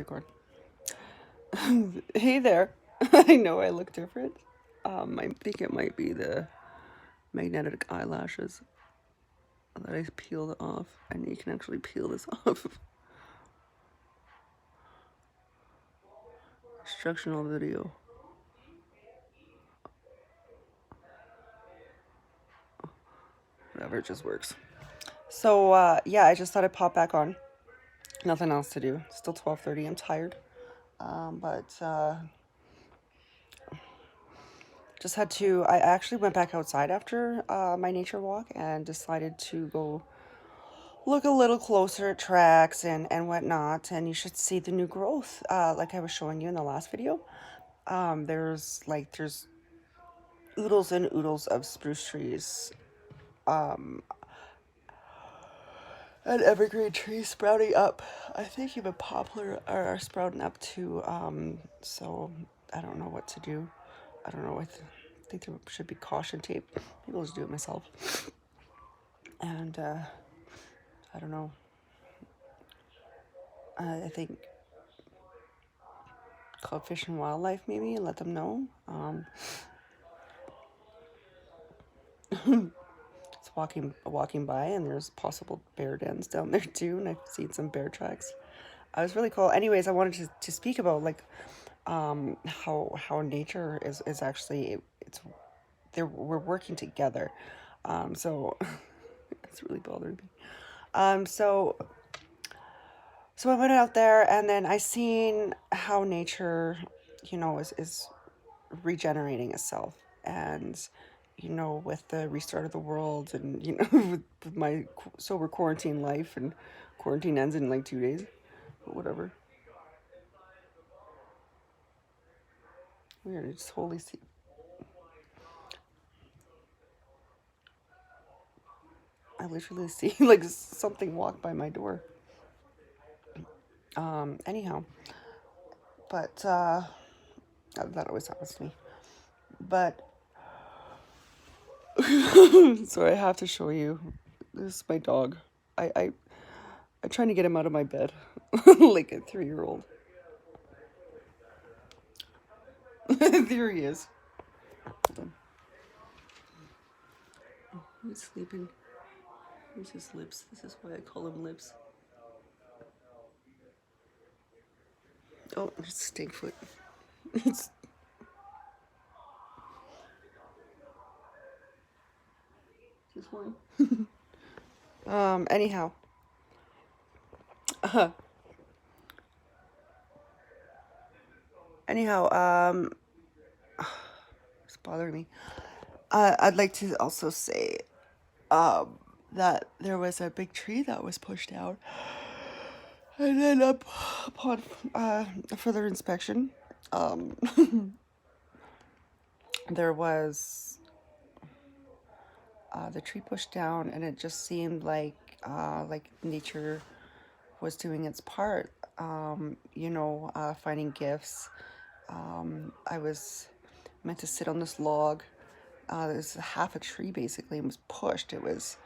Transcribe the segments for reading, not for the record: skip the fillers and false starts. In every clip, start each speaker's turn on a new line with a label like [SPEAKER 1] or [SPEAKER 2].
[SPEAKER 1] Capricorn. Hey there. I know I look different. I think it might be the magnetic eyelashes that I peeled off, and you can actually peel this off. Instructional video. Whatever, it just works. So, yeah, I just thought I'd pop back on. Nothing else to do. Still 12:30. I'm tired. But just had to. I actually went back outside after my nature walk and decided to go look a little closer at tracks and whatnot. And you should see the new growth, like I was showing you in the last video. There's oodles and oodles of spruce trees, and evergreen trees sprouting up. I think even poplar are sprouting up too. So I don't know what to do. I don't know what. I think there should be caution tape. Maybe I'll just do it myself. And I don't know. I think call Fish and Wildlife maybe and let them know. It's walking by, and there's possible bear dens down there too, and I've seen some bear tracks. It was really cool. Anyways, I wanted to speak about like how nature is actually it's there we're working together. So it's really bothering me. So I went out there, and then I seen how nature, is regenerating itself. And with the restart of the world, and with my sober quarantine life, and quarantine ends in like 2 days, but whatever. Weird. I just totally see. I literally see like something walk by my door. Anyhow, but that always happens to me. But so I have to show you. This is my dog. I'm trying to get him out of my bed, like a 3-year-old. There he is. Hold on. Oh, he's sleeping. Here's his lips. This is why I call him lips. Oh, it's Stinkfoot. It's just one. Anyhow. Anyhow, it's bothering me. I'd like to also say, that there was a big tree that was pushed out, and then upon further inspection, there was the tree pushed down, and it just seemed like nature was doing its part. Finding gifts. I was meant to sit on this log. There's half a tree basically, and was pushed. It was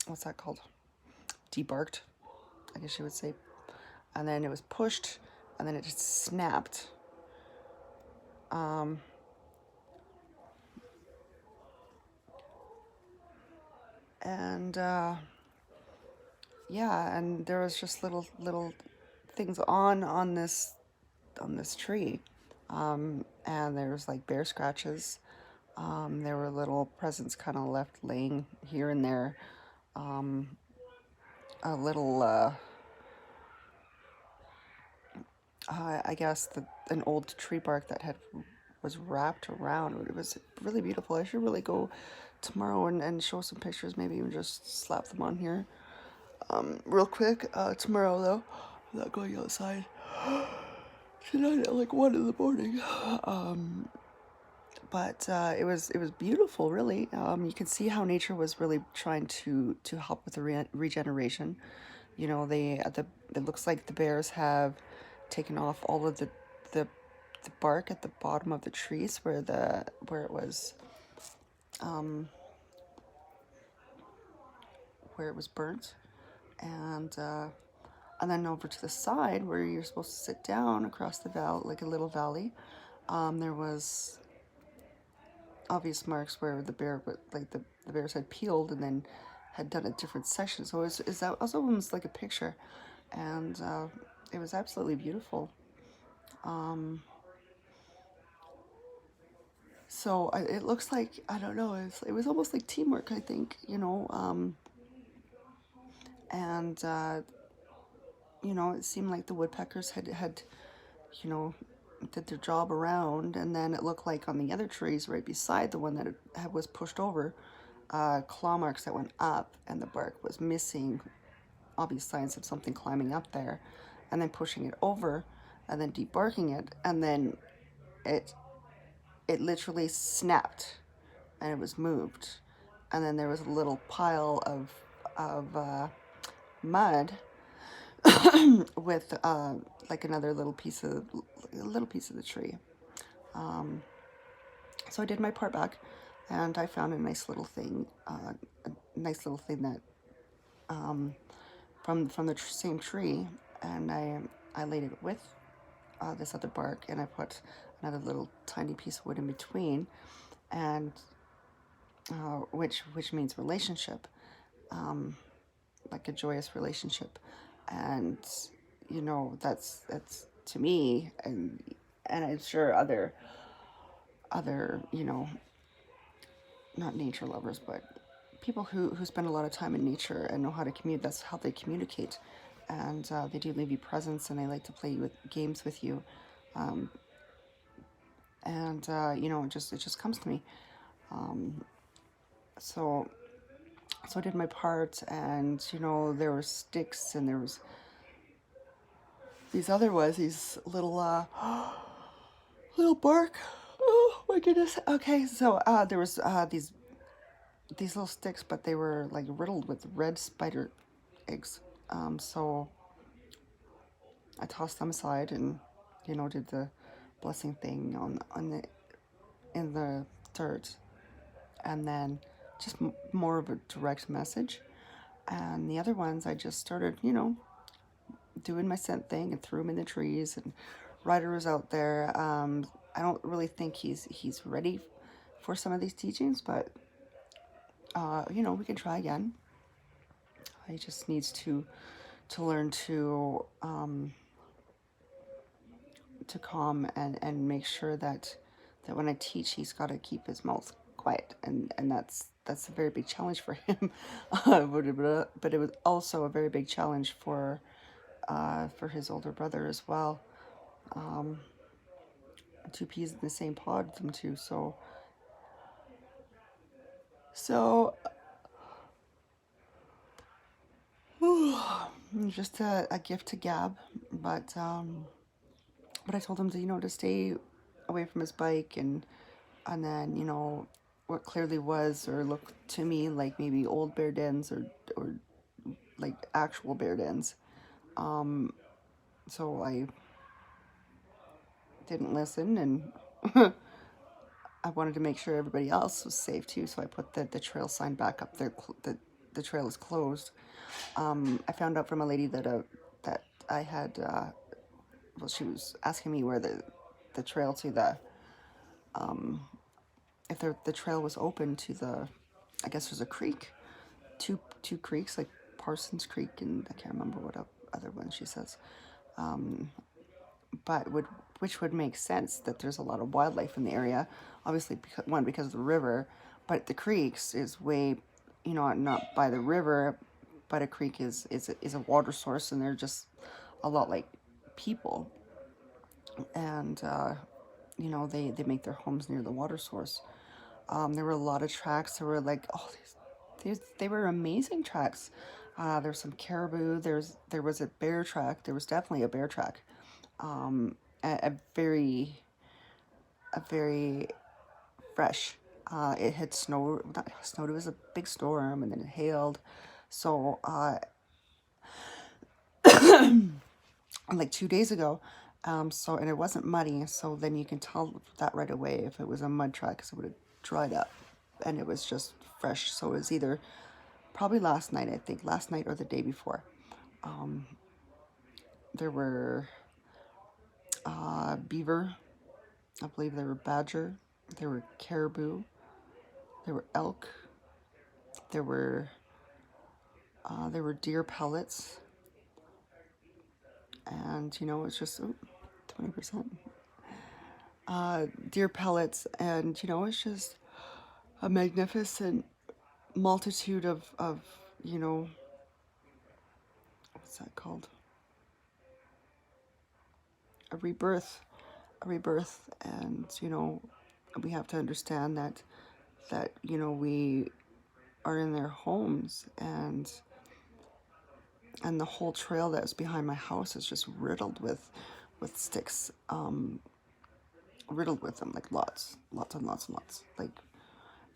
[SPEAKER 1] what's that called? Debarked, I guess you would say. And then it was pushed, and then it just snapped. And yeah, and there was just little things on this tree, and there was like bear scratches. There were little presents kind of left laying here and there. A little, I guess, an old tree bark that was wrapped around. It was really beautiful. I should really go tomorrow and show some pictures. Maybe even just slap them on here, real quick. Tomorrow though, I'm not going outside. Tonight at like 1 in the morning. But it was beautiful, really. You can see how nature was really trying to help with the regeneration. It looks like the bears have taken off all of the bark at the bottom of the trees where it was where it was burnt, And then over to the side where you're supposed to sit down across the valley, like a little valley, there was obvious marks where the bear, like the bears had peeled and then had done a different section. So that was almost like a picture, and it was absolutely beautiful. So it looks like, I don't know, it was almost like teamwork, I think, and it seemed like the woodpeckers had you know, did their job around, and then it looked like on the other trees right beside the one that was pushed over, claw marks that went up, and the bark was missing, obvious signs of something climbing up there, and then pushing it over, and then debarking it, and then it literally snapped, and it was moved, and then there was a little pile of mud with like another little piece of the tree. So I did my part back, and I found a nice little thing, that from the same tree, and I laid it with this other bark, and I put another little tiny piece of wood in between, and which means relationship, like a joyous relationship, and that's to me, and I'm sure other not nature lovers, but people who spend a lot of time in nature and know how to communicate. That's how they communicate, and they do leave you presents, and they like to play with games with you, and it just comes to me. So I did my part, and there were sticks, and there was these little little bark. Oh my goodness. Okay, so there was these little sticks, but they were like riddled with red spider eggs. So I tossed them aside, and did the blessing thing in the dirt, and then just more of a direct message. And the other ones, I just started, doing my scent thing and threw him in the trees. And Ryder was out there. I don't really think he's ready for some of these teachings, but we can try again. He just needs to learn to calm and make sure that when I teach, he's got to keep his mouth quiet, and that's a very big challenge for him. But it was also a very big challenge for his older brother as well. Two peas in the same pod, them two. So just a gift to Gab, but I told him to to stay away from his bike, and then what clearly was or looked to me like maybe old bear dens or like actual bear dens. So I didn't listen, and I wanted to make sure everybody else was safe too, so I put the trail sign back up there. The trail is closed. I found out from a lady that I had, she was asking me where the trail to the, if the trail was open to the, I guess there's a creek, two creeks, like Parsons Creek, and I can't remember what other one she says, but which would make sense, that there's a lot of wildlife in the area, obviously because of the river, but the creeks is way, not by the river, but a creek is a water source, and they're just a lot like people, and they make their homes near the water source. There were a lot of tracks. There were like, they were amazing tracks. There's some caribou. There was a bear track. There was definitely a bear track. A very fresh. It had snowed. Not snowed. It was a big storm, and then it hailed. So like 2 days ago. And it wasn't muddy, so then you can tell that right away if it was a mud track, because it would have dried up, and it was just fresh. So it was either probably last night or the day before. There were beaver, I believe there were badger, there were caribou, there were elk, there were deer pellets, and it's just 20%. Deer pellets, and it's just a magnificent multitude of what's that called? A rebirth, and we have to understand that we are in their homes, and the whole trail that's behind my house is just riddled with sticks, riddled with them, like lots and lots and lots, like.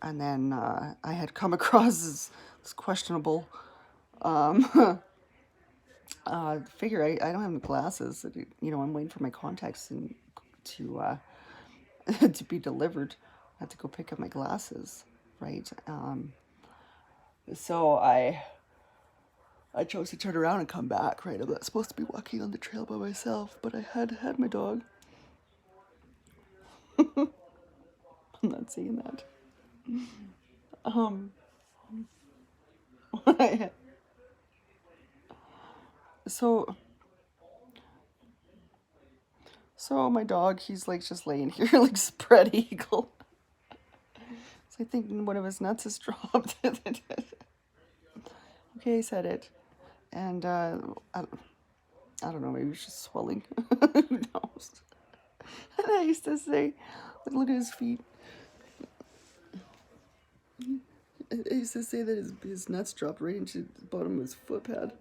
[SPEAKER 1] And then I had come across this questionable figure. I don't have any glasses. I'm waiting for my contacts to to be delivered. I have to go pick up my glasses, right? So I chose to turn around and come back, right? I'm not supposed to be walking on the trail by myself, but I had my dog. I'm not saying that. So my dog, he's like just laying here like spread eagle. So I think one of his nuts is dropped. Okay, I said it. And I don't know, maybe it was just swelling. Who knows? And I used to say, look at his feet. I used to say that his nuts dropped right into the bottom of his foot pad.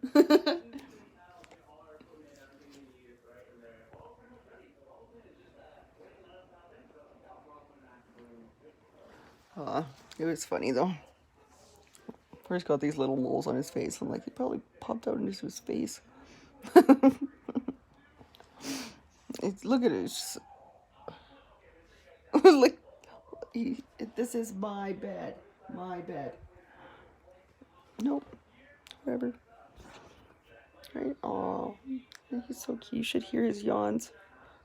[SPEAKER 1] It was funny though. He's got these little moles on his face. I'm like, he probably popped out into his face. Look at it. It's just, like, this is my bed. My bed. Nope. Whatever. Right? Oh, he's so cute. You should hear his yawns.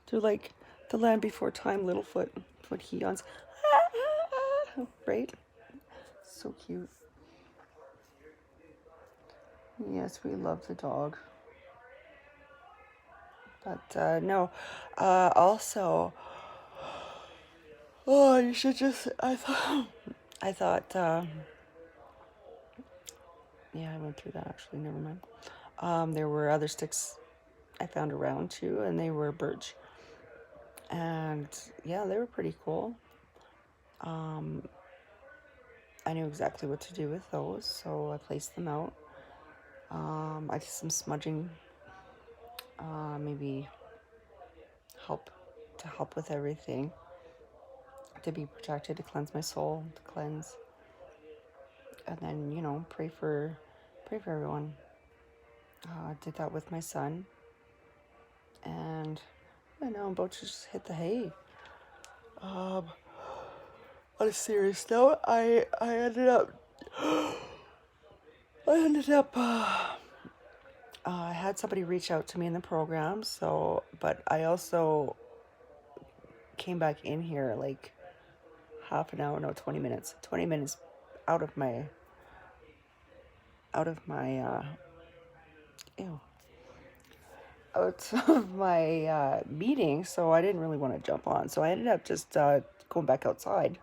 [SPEAKER 1] They're like the Land Before Time Littlefoot when he yawns. Right? So cute. Yes, we love the dog. But no. Also, oh, you should just. I thought. Yeah, I went through that actually. Never mind. There were other sticks I found around too, and they were birch. And yeah, they were pretty cool. I knew exactly what to do with those, so I placed them out. I did some smudging, maybe help with everything, to be protected, to cleanse my soul, to cleanse, and then pray for everyone. I did that with my son, and I know I'm about to just hit the hay. On a serious note, I ended up I had somebody reach out to me in the program, but I also came back in here like half an hour, no, 20 minutes out of my meeting, so I didn't really want to jump on. So I ended up just going back outside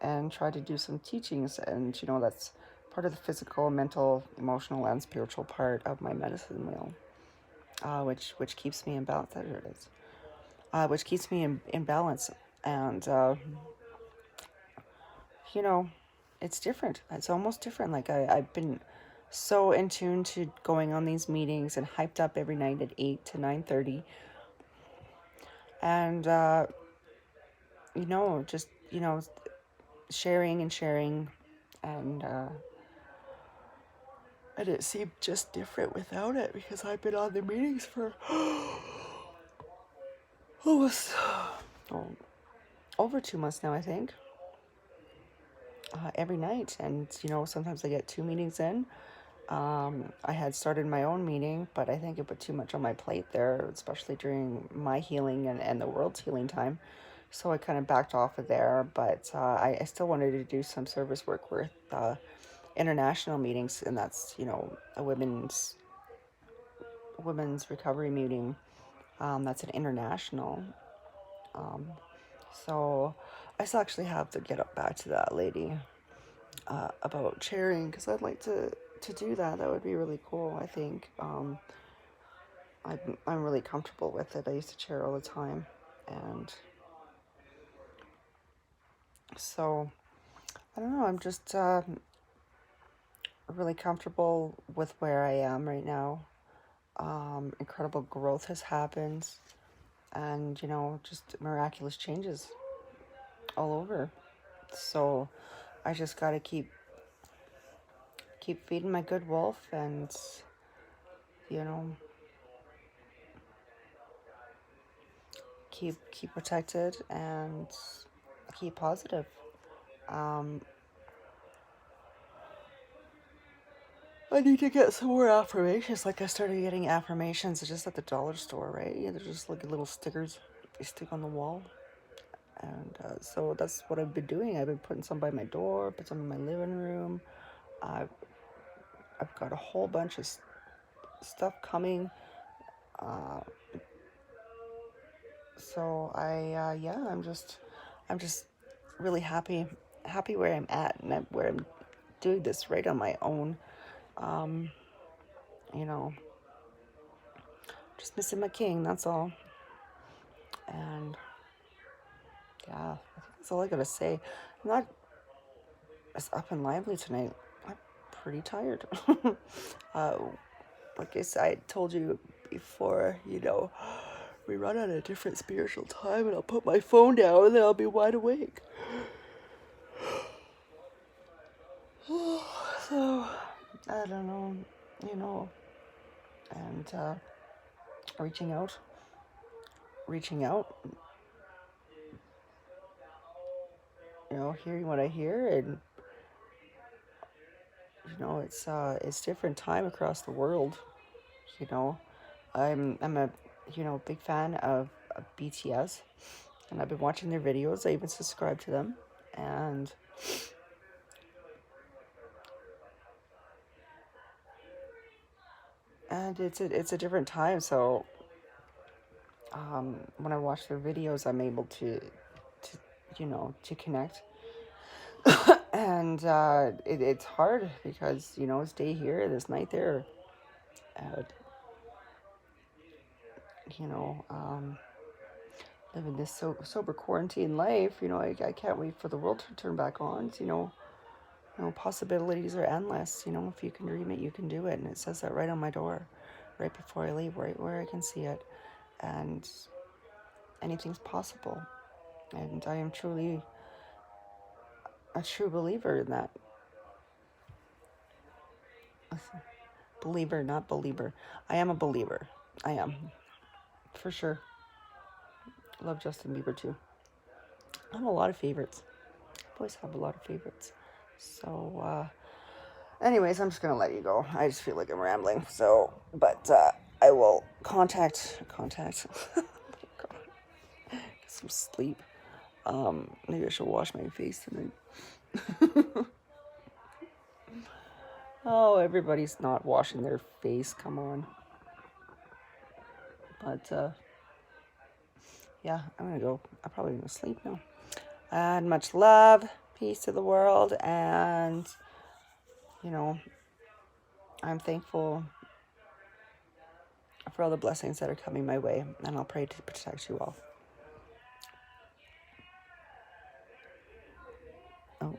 [SPEAKER 1] and try to do some teachings, and that's part of the physical, mental, emotional, and spiritual part of my medicine wheel, which keeps me in balance. There it is. Which keeps me in balance, and it's different. It's almost different. Like I've been so in tune to going on these meetings and hyped up every night at 8 to 9:30, and just sharing, and it seemed just different without it, because I've been on the meetings for almost over 2 months now, I think. Every night, and sometimes I get 2 meetings in, I had started my own meeting, but I think it put too much on my plate there, especially during my healing and the world's healing time. So I kind of backed off of there, but I still wanted to do some service work with international meetings, and that's, a women's recovery meeting. That's an international. Um, so I still actually have to get up back to that lady about chairing, because I'd like to do that. That would be really cool, I think. I'm really comfortable with it. I used to chair all the time, and so I don't know. I'm just really comfortable with where I am right now. Incredible growth has happened, and just miraculous changes all over. So I just gotta keep feeding my good wolf, and you know keep protected and keep positive. Um, I need to get some more affirmations. Like, I started getting affirmations just at the dollar store, right? Yeah, they're just like little stickers you stick on the wall. And so that's what I've been doing. I've been putting some by my door, put some in my living room. I've, I've got a whole bunch of stuff coming. Uh, so yeah, I'm just really happy where I'm at, and where I'm doing this right on my own. Um, you know, just missing my king, that's all. And yeah, I think that's all I gotta say. I'm not as up and lively tonight. I'm pretty tired. uh, like I told you before, we run at a different spiritual time, and I'll put my phone down, and then I'll be wide awake. So, I don't know, you know, and reaching out, reaching out, hearing what I hear, and it's different time across the world. You know, I'm a big fan of BTS, and I've been watching their videos. I even subscribe to them, and it's a different time. So when I watch their videos, I'm able to connect. And it's hard because it's day here, this night there, and you know um, living this sober quarantine life. I can't wait for the world to turn back on. Possibilities are endless. If you can dream it, you can do it, and it says that right on my door, right before I leave, right where I can see it, and anything's possible. And I am truly a true believer in that. Believer, not believer. I am a believer. I am, for sure. Love Justin Bieber too. I have a lot of favorites. I always have a lot of favorites. So, anyways, I'm just gonna let you go. I just feel like I'm rambling. So, but I will contact. Get some sleep. Maybe I should wash my face tonight. Oh, everybody's not washing their face. Come on. But yeah, I'm gonna go. I'm probably gonna sleep now. And much love, peace to the world, and I'm thankful for all the blessings that are coming my way, and I'll pray to protect you all. Oh.